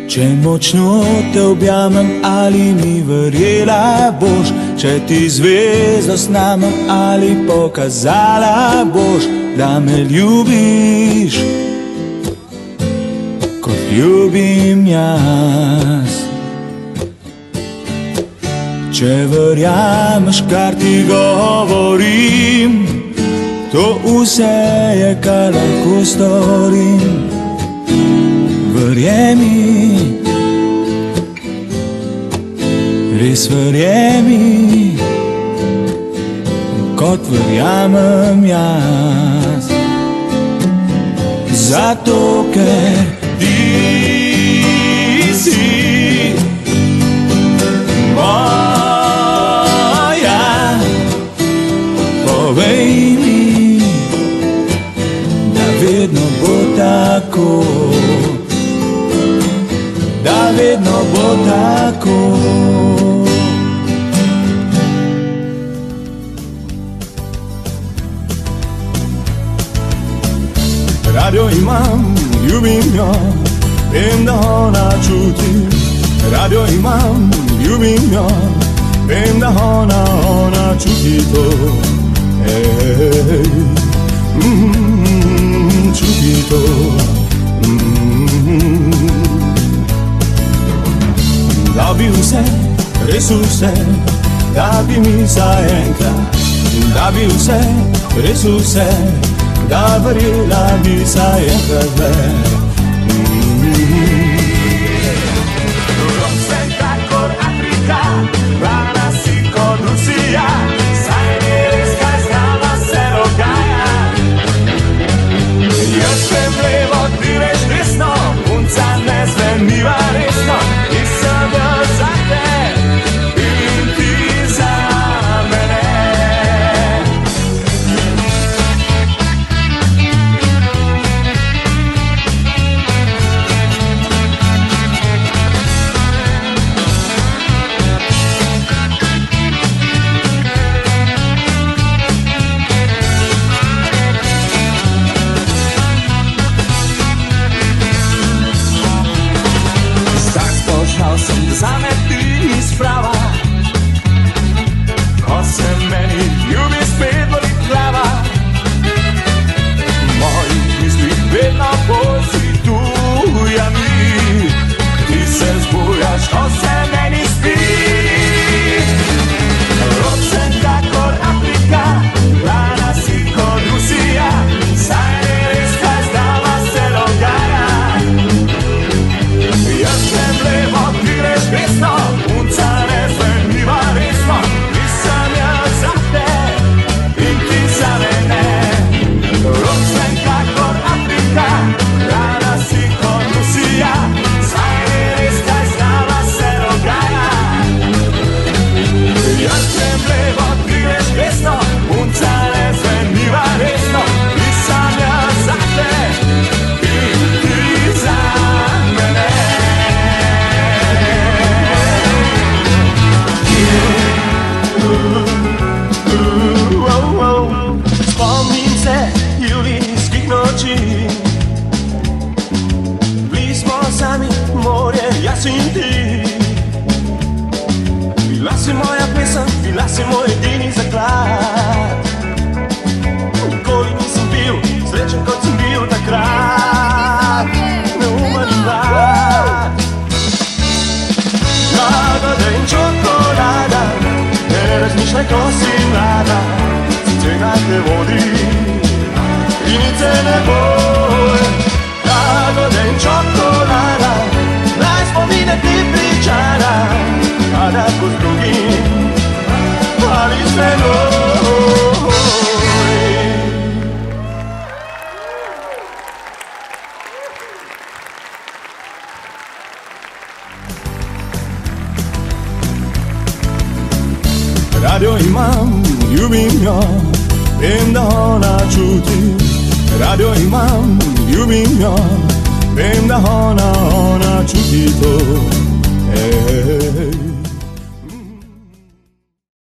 Če močno te objamem, ali mi verjela boš, če ti zvezdo snamem, ali pokazala boš, da me ljubiš, kot ljubim jaz. Če verjameš, kar ti govorim, to vse je, kar lahko storim. Verjemi, res verjemi, kot verjamem jaz. Zato, ker ti si moja, povej mi, da vedno bo tako, da vedno bo tako. Radio imam, ljubim jo, vem, da ona čuti. Radio imam, ljubim jo, vem, da ona čuti to. Čuti to. Da bi vse, res vse, da bi mi zaenkrat, da bi vse, res vse, da verjela bi zaenkrat več. Sem kakor Afrika, plana si kot Rusija, saj ni res, kaj z nama se dogaja. Jaz grem levo, ti veš desno, punca ne zveniva resno, nisem jaz za te in ti za mene. Zame ti ni sprava, ko se meni ljubi spet boli glava. Mojih misli vedno bolj si tuja mi, ti se zbujaš, ko se meni spi. Rok sem kakor Afrika, plana si kot Rusija, saj ni res, kaj z nama se dogaja. Jaz grem levo, ti greš desno, punca ne zveniva resno, nisem jaz za te in ti za mene. Rok sem kakor Afrika, plana si kot Rusija, saj ni res, kaj z nama se dogaja. Jaz grem levo, ti greš desno, punca ne zveniva resno, nisem jaz za te in ti za mene. Spomnim se julijskih noči, bili smo sami, morje, jaz in ti. Bila si moja pesem, bila si moj edini zaklad. Nikoli nisem bil srečen, kot sem bil takrat. Neumen in mlad, jagode in čokolada, ne razmišljaj, ko si mlada. Cena te vodi in nič se ne boj. Jagode in čokolada, naj spomine ti pričara, kada ko z drugim ali s menoj. Radio imam, ljubim jo, vem, da ona čuti. Radio imam, ljubim jo, vem, da ona čuti to.